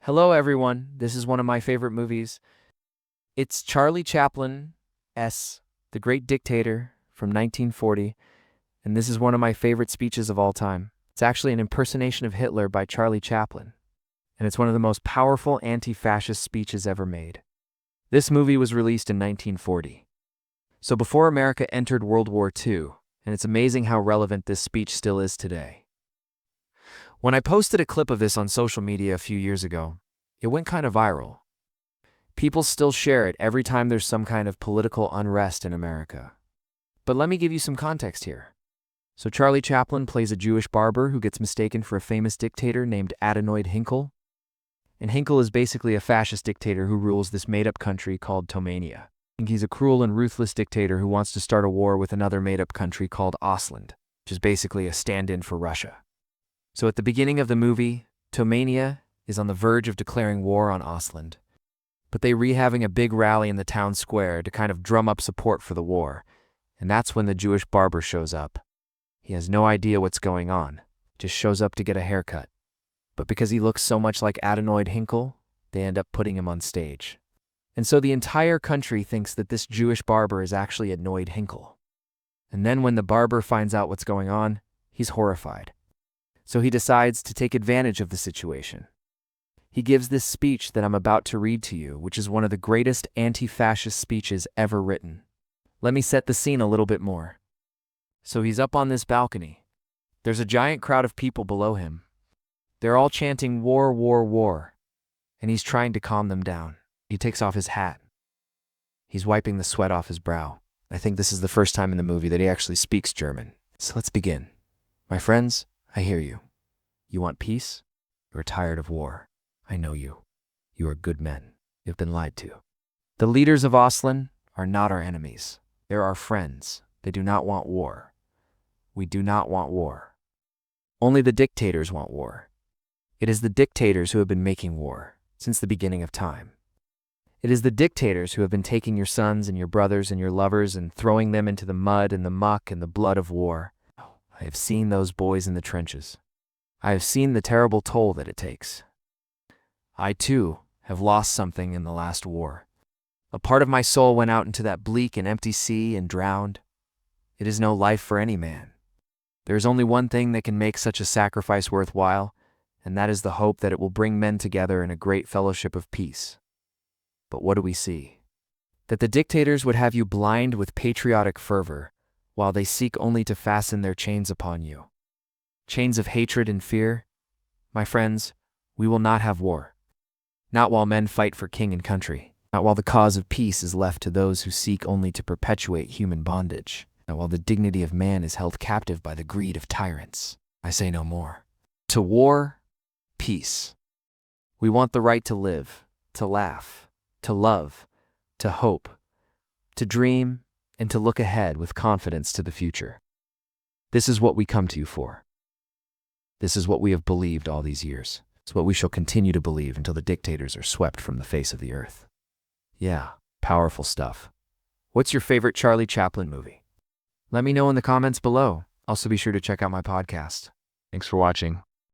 Hello, everyone. This is one of my favorite movies. It's Charlie Chaplin's The Great Dictator from 1940, and this is one of my favorite speeches of all time. It's actually an impersonation of Hitler by Charlie Chaplin, and it's one of the most powerful anti-fascist speeches ever made. This movie was released in 1940, so before America entered World War II, and it's amazing how relevant this speech still is today. When I posted a clip of this on social media a few years ago, it went kind of viral. People still share it every time there's some kind of political unrest in America. But let me give you some context here. So Charlie Chaplin plays a Jewish barber who gets mistaken for a famous dictator named Adenoid Hinkle. And Hinkle is basically a fascist dictator who rules this made-up country called Tomania. He's a cruel and ruthless dictator who wants to start a war with another made-up country called Ausland, which is basically a stand-in for Russia. So at the beginning of the movie, Tomania is on the verge of declaring war on Ausland, but they're having a big rally in the town square to kind of drum up support for the war, and that's when the Jewish barber shows up. He has no idea what's going on, just shows up to get a haircut. But because he looks so much like Adenoid Hinkle, they end up putting him on stage. And so the entire country thinks that this Jewish barber is actually Adenoid Hinkle. And then when the barber finds out what's going on, he's horrified. So he decides to take advantage of the situation. He gives this speech that I'm about to read to you, which is one of the greatest anti-fascist speeches ever written. Let me set the scene a little bit more. So he's up on this balcony. There's a giant crowd of people below him. They're all chanting war, war, war, and he's trying to calm them down. He takes off his hat. He's wiping the sweat off his brow. I think this is the first time in the movie that he actually speaks German. So let's begin. My friends, I hear you. You want peace? You're tired of war. I know you. You are good men. You've been lied to. The leaders of Ausland are not our enemies. They're our friends. They do not want war. We do not want war. Only the dictators want war. It is the dictators who have been making war since the beginning of time. It is the dictators who have been taking your sons and your brothers and your lovers and throwing them into the mud and the muck and the blood of war. I have seen those boys in the trenches. I have seen the terrible toll that it takes. I, too, have lost something in the last war. A part of my soul went out into that bleak and empty sea and drowned. It is no life for any man. There is only one thing that can make such a sacrifice worthwhile, and that is the hope that it will bring men together in a great fellowship of peace. But what do we see? That the dictators would have you blind with patriotic fervor, while they seek only to fasten their chains upon you. Chains of hatred and fear? My friends, we will not have war. Not while men fight for king and country. Not while the cause of peace is left to those who seek only to perpetuate human bondage. Not while the dignity of man is held captive by the greed of tyrants. I say no more. To war, peace. We want the right to live, to laugh, to love, to hope, to dream, and to look ahead with confidence to the future. This is what we come to you for. This is what we have believed all these years. It's what we shall continue to believe until the dictators are swept from the face of the earth. Yeah, powerful stuff. What's your favorite Charlie Chaplin movie? Let me know in the comments below. Also be sure to check out my podcast. Thanks for watching.